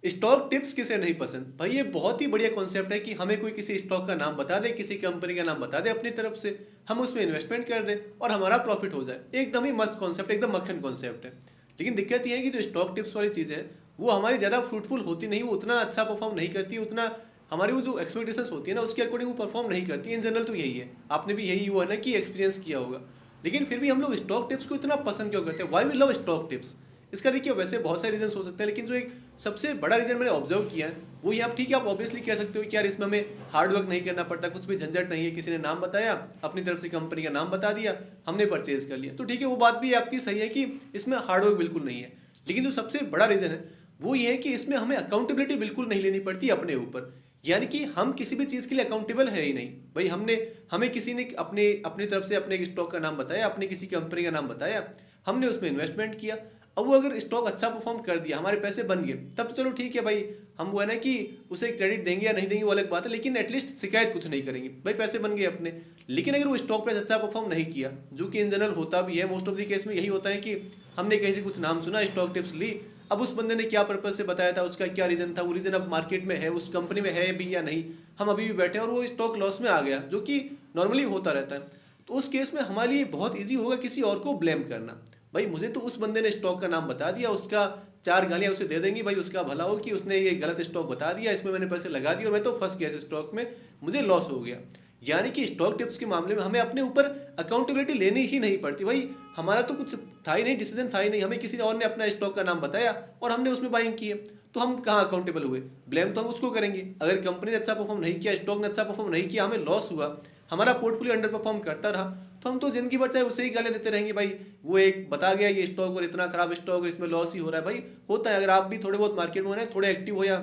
Stock tips किसे नहीं पसंद? भाई ये बहुत ही बढ़िया कॉन्सेप्ट है कि हमें कोई किसी स्टॉक का नाम बता दे, किसी कंपनी का नाम बता दे अपनी तरफ से, हम उसमें इन्वेस्टमेंट कर दें और हमारा प्रॉफिट हो जाए। एकदम ही मस्त कॉन्सेप्ट, एकदम मक्खन कॉन्सेप्ट है। लेकिन दिक्कत ये है कि जो स्टॉक टिप्स वाली चीज़ है वो हमारी ज़्यादा फ्रूटफुल होती नहीं, वो उतना अच्छा परफॉर्म नहीं करती, उतना हमारी वो जो एक्सपेक्टेशंस होती है ना उसके अकॉर्डिंग वो परफॉर्म नहीं करती। इन जनरल तो यही है, आपने भी यही वो है ना कि एक्सपीरियंस किया होगा। लेकिन फिर भी हम लोग स्टॉक टिप्स को इतना पसंद क्यों करते हैं? Why we love stock tips? इसका देखिए वैसे बहुत सारे रीजन हो सकते हैं, लेकिन जो एक सबसे बड़ा रीजन मैंने ऑब्जर्व किया है वो ये, आप ठीक है आप ऑब्वियसली कह सकते हो कि यार इसमें हमें हार्ड वर्क नहीं करना पड़ता, कुछ भी झंझट नहीं है, किसी ने नाम बताया, अपनी तरफ से कंपनी का नाम बता दिया, हमने परचेज कर लिया, तो ठीक है वो बात भी आपकी सही है कि इसमें हार्ड वर्क बिल्कुल नहीं है। लेकिन जो सबसे बड़ा रीजन है वो ये है कि इसमें हमें अकाउंटेबिलिटी बिल्कुल नहीं लेनी पड़ती अपने ऊपर। यानी कि हम किसी भी चीज़ के लिए अकाउंटेबल है ही नहीं। भाई हमें किसी ने अपने अपनी तरफ से अपने स्टॉक का नाम बताया, अपने किसी कंपनी का नाम बताया, हमने उसमें इन्वेस्टमेंट किया। अब वो अगर स्टॉक अच्छा परफॉर्म कर दिया, हमारे पैसे बन गए, तब तो चलो ठीक है भाई, हम वो है ना कि उसे क्रेडिट देंगे या नहीं देंगे वो अलग बात है, लेकिन एटलीस्ट शिकायत कुछ नहीं करेंगे, भाई पैसे बन गए अपने। लेकिन अगर वो स्टॉक प्राइस अच्छा परफॉर्म नहीं किया, जो कि इन जनरल होता भी है, मोस्ट ऑफ द केस में यही होता है कि हमने कहीं से कुछ नाम सुना, स्टॉक टिप्स ली, अब उस बंदे ने क्या पर्पज से बताया था, उसका क्या रीजन था, वो रीजन अब मार्केट में है, उस कंपनी में है भी या नहीं, हम अभी भी बैठे हैं और वो स्टॉक लॉस में आ गया, जो कि नॉर्मली होता रहता है। तो उस केस में हमारे लिए बहुत ईजी होगा किसी और को ब्लेम करना। भाई मुझे तो उस बंदे ने स्टॉक का नाम बता दिया, उसका चार गालियां उसे दे देंगी, भाई उसका भला हो कि उसने ये गलत स्टॉक बता दिया, इसमें मैंने पैसे लगा दिए और मैं तो फंस गया इस स्टॉक में, मुझे लॉस हो गया। यानी कि स्टॉक टिप्स के मामले में हमें अपने ऊपर अकाउंटेबिलिटी लेनी ही नहीं पड़ती। भाई हमारा तो कुछ था ही नहीं, डिसीजन था ही नहीं, हमें किसी और ने अपना स्टॉक का नाम बताया और हमने उसमें बाइंग की है, तो हम कहाँ अकाउंटेबल हुए? ब्लेम तो हम उसको करेंगे। अगर कंपनी ने अच्छा परफॉर्म नहीं किया, स्टॉक ने अच्छा परफॉर्म नहीं किया, हमें लॉस हुआ, हमारा पोर्टफोलियो अंडर परफॉर्म करता रहा, तो हम तो जिंदगी भर चाहे उसे ही गाली देते रहेंगे, भाई वो एक बता गया ये स्टॉक और इतना खराब स्टॉक और इसमें लॉस ही हो रहा है। भाई होता है, अगर आप भी थोड़े बहुत मार्केट में हो रहे हैं, थोड़े एक्टिव हो या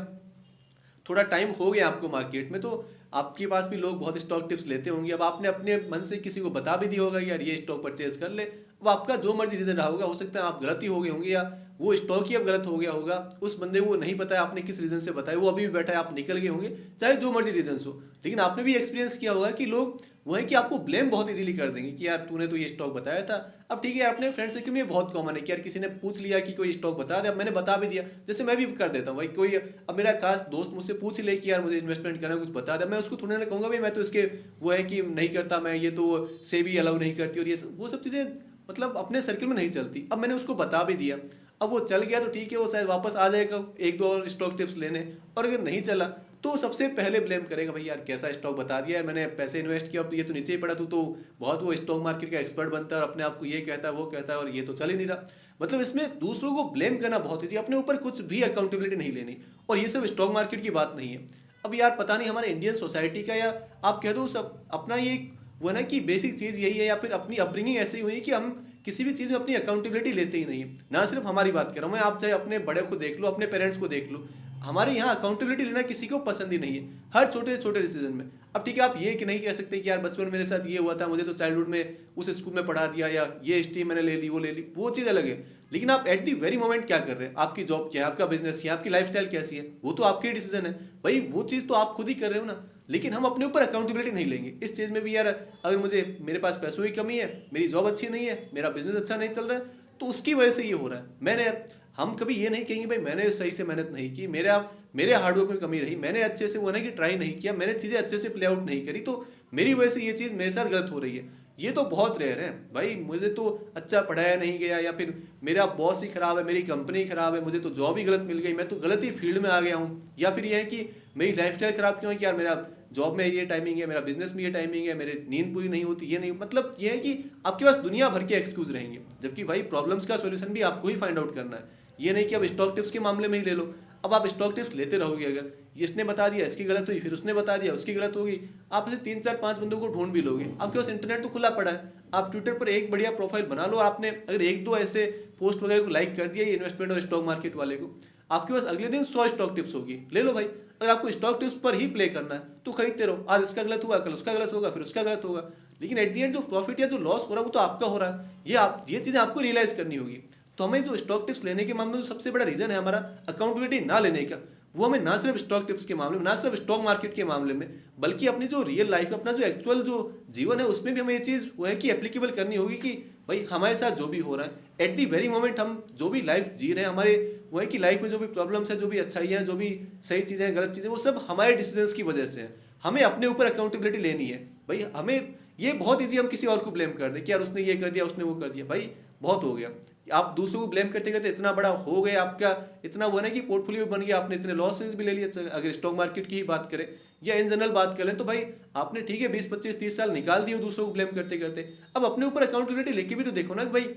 थोड़ा टाइम हो गया आपको मार्केट में, तो आपके पास भी लोग बहुत स्टॉक टिप्स लेते होंगे। अब आपने अपने मन से किसी को बता भी दिया होगा यार ये स्टॉक परचेज कर ले, अब आपका जो मर्जी रीजन रहा होगा, हो सकता है आप गलत ही हो गए होंगे या वो स्टॉक ही अब गलत हो गया होगा, उस बंदे को नहीं पता है आपने किस रीजन से बताया, वो अभी भी बैठा है, आप निकल गए होंगे, चाहे जो मर्जी रीजन हो। लेकिन आपने भी एक्सपीरियंस किया होगा कि लोग वो है कि आपको ब्लेम बहुत इजीली कर देंगे कि यार तूने तो ये स्टॉक बताया था। अब ठीक है, अपने फ्रेंड सर्कल में बहुत कॉमन है कि यार किसी ने पूछ लिया कि कोई स्टॉक बता दे, अब मैंने बता भी दिया, जैसे मैं भी कर देता हूँ भाई, कोई अब मेरा खास दोस्त मुझसे पूछ ले कि यार मुझे इन्वेस्टमेंट करना, कुछ बता दे, मैं उसको थोड़ा ना कहूँगा भाई मैं तो इसके वो है कि नहीं करता, मैं ये तो सेबी अलाउ नहीं करती और ये वो सब चीज़ें मतलब अपने सर्कल में नहीं चलती। अब मैंने उसको बता भी दिया, अब वो चल गया तो ठीक है, वो शायद वापस आ जाएगा एक दो और स्टॉक टिप्स लेने, और अगर नहीं चला तो सबसे पहले ब्लेम करेगा भाई यार कैसा स्टॉक बता दिया है, मैंने पैसे इन्वेस्ट किया, अब ये तो नीचे ही पड़ा, तू तो बहुत वो स्टॉक मार्केट का एक्सपर्ट बनता है और अपने आप को ये कहता है वो कहता है और ये तो चल ही नहीं रहा। मतलब इसमें दूसरों को ब्लेम करना बहुत ईजी, अपने ऊपर कुछ भी अकाउंटेबिलिटी नहीं लेनी। और ये सब स्टॉक मार्केट की बात नहीं है। अब यार पता नहीं हमारे इंडियन सोसाइटी का, या आप कह दो सब अपना ये वो ना कि बेसिक चीज़ यही है, या फिर अपनी अपब्रिंगिंग ऐसी हुई है कि हम किसी भी चीज़ में अपनी अकाउंटेबिलिटी लेते ही नहीं है। ना सिर्फ हमारी बात कर रहा हूँ मैं, आप चाहे अपने बड़े को देख लो, अपने पेरेंट्स को देख लो, हमारे यहाँ अकाउंटेबिलिटी लेना किसी को पसंद ही नहीं है, हर छोटे छोटे डिसीजन में। अब ठीक है, आप ये कि नहीं कह सकते कि यार बचपन मेरे साथ ये हुआ था, मुझे तो चाइल्डहुड में उस स्कूल में पढ़ा दिया, या ये स्ट्रीम मैंने ले ली, वो ले ली, वो चीज़ अलग है। लेकिन आप एट दी वेरी मोमेंट क्या कर रहे हैं, आपकी जॉब क्या है, आपका बिजनेस क्या है, आपकी लाइफस्टाइल कैसी है, वो तो आपके डिसीजन है भाई, वो चीज़ तो आप खुद ही कर रहे हो ना। लेकिन हम अपने ऊपर अकाउंटेबिलिटी नहीं लेंगे इस चीज़ में भी। यार अगर मेरे पास पैसों की कमी है, मेरी जॉब अच्छी नहीं है, मेरा बिजनेस अच्छा नहीं चल रहा है, तो उसकी वजह से ये हो रहा है। हम कभी ये नहीं कहेंगे भाई मैंने सही से मेहनत नहीं की, मेरे हार्डवर्क में कमी रही, मैंने अच्छे से वो ना कि ट्राई नहीं किया, मैंने चीज़ें अच्छे से प्ले आउट नहीं करी, तो मेरी वजह से ये चीज़ मेरे साथ गलत हो रही है। ये तो बहुत रेयर है भाई, मुझे तो अच्छा पढ़ाया नहीं गया, या फिर मेरा बॉस ही खराब है, मेरी कंपनी खराब है, मुझे तो जॉब ही गलत मिल गई, मैं तो गलत ही फील्ड में आ गया हूँ, या फिर ये है कि मेरी लाइफस्टाइल खराब क्यों है कि यार मेरा जॉब में ये टाइमिंग है, मेरा बिजनेस में ये टाइमिंग है, मेरे नींद पूरी नहीं होती, ये नहीं, मतलब ये है कि आपके पास दुनिया भर के एक्सक्यूज रहेंगे, जबकि भाई प्रॉब्लम्स का सॉल्यूशन भी आपको ही फाइंड आउट करना है। ये नहीं कि अब स्टॉक टिप्स के मामले में ही ले लो, अब आप स्टॉक टिप्स लेते रहोगे, अगर इसने बता दिया इसकी गलत हुई, फिर उसने बता दिया उसकी गलत होगी, आप ऐसे 3 4 5 बंदों को ढूंढ भी लोगे। आपके पास इंटरनेट तो खुला पड़ा है, आप ट्विटर पर एक बढ़िया प्रोफाइल बना लो, आपने अगर एक दो ऐसे पोस्ट वगैरह को लाइक कर दिया ये इन्वेस्टमेंट और स्टॉक मार्केट वाले को, आपके पास अगले दिन 100 स्टॉक टिप्स होगी, ले लो भाई। अगर आपको स्टॉक टिप्स पर ही प्ले करना है तो खरीदते रहो, आज इसका गलत हुआ, कल उसका गलत होगा, फिर उसका गलत होगा, लेकिन एट दी एंड जो प्रॉफिट या जो लॉस हो रहा है वो तो आपका हो रहा है। ये चीज़ें आपको रियलाइज करनी होगी। तो हमें जो स्टॉक टिप्स लेने के मामले में जो सबसे बड़ा रीजन है हमारा अकाउंटेबिलिटी ना लेने का, वो हमें ना सिर्फ स्टॉक टिप्स के मामले में, ना सिर्फ स्टॉक मार्केट के मामले में, बल्कि अपनी जो रियल लाइफ है, अपना जो एक्चुअल जो जीवन है, उसमें भी हमें ये चीज़ वो है कि एप्लीकेबल करनी होगी कि भाई हमारे साथ जो भी हो रहा है एट दी वेरी मोमेंट, हम जो भी लाइफ जी रहे हैं, हमारे वो है कि लाइफ में जो भी प्रॉब्लम्स है, जो भी अच्छाइयाँ हैं, जो भी सही चीज़ें हैं, गलत चीज़ें, वो सब हमारे डिसीजंस की वजह से है। हमें अपने ऊपर अकाउंटेबिलिटी लेनी है भाई। हमें ये बहुत ईजी हम किसी और को ब्लेम कर दें कि यार उसने ये कर दिया, उसने वो कर दिया, भाई बहुत हो गया। आप दूसरों को ब्लेम करते करते इतना बड़ा हो गए, आपका इतना वो है कि पोर्टफोलियो बन गया, आपने इतने लॉसेस भी ले लिए। अगर स्टॉक मार्केट की ही बात करें या इन जनरल बात करें, तो भाई आपने ठीक है 20 25 30 साल निकाल दिए दूसरों को ब्लेम करते करते। अब अपने ऊपर अकाउंटेबिलिटी लेके भी तो देखो ना कि भाई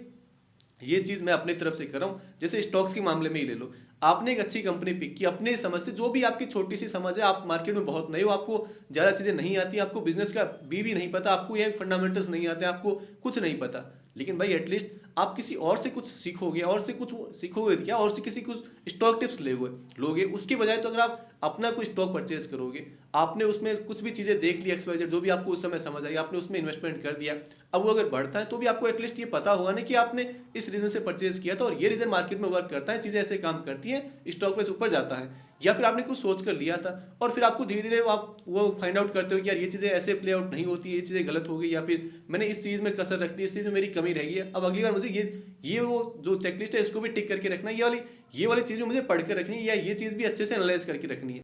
ये चीज मैं अपनी तरफ से कर रहा हूँ। जैसे स्टॉक्स के मामले में ही ले लो, आपने एक अच्छी कंपनी पिक की अपने समझ से, जो भी आपकी छोटी सी समझ है, आप मार्केट में बहुत नए हो, आपको ज्यादा चीजें नहीं आती, आपको बिजनेस का भी नहीं पता, आपको ये फंडामेंटल्स नहीं आते, आपको कुछ नहीं पता, लेकिन भाई एटलीस्ट आप किसी और से कुछ सीखोगे, और से कुछ सीखोगे क्या, और से किसी कुछ स्टॉक टिप्स लोगे उसके बजाय। तो अगर आप अपना कोई स्टॉक परचेज करोगे, आपने उसमें कुछ भी चीजें देख ली, XYZ जो भी आपको उस समय समझ आई, आपने उसमें इन्वेस्टमेंट कर दिया, अब वो अगर बढ़ता है तो भी आपको एटलीस्ट ये पता होगा ना कि आपने इस रीजन से परचेज किया था और ये रीजन मार्केट में वर्क करता है, चीजें ऐसे काम करती हैं, स्टॉक प्राइस ऊपर जाता है। या फिर आपने कुछ सोच कर लिया था और फिर आपको धीरे धीरे आप वो फाइंड आउट करते हो कि यार ये चीजें ऐसे प्ले आउट नहीं होती, ये चीजें गलत हो गई, या फिर मैंने इस चीज में कसर रख दी, इस चीज में मेरी कमी रह गई है, अब अगली बार मुझे ये वो जो चेकलिस्ट है इसको भी टिक करके रखना है, ये वाली चीज में मुझे पढ़ कर रखनी है, या ये चीज भी अच्छे से एनालाइज करके रखनी है।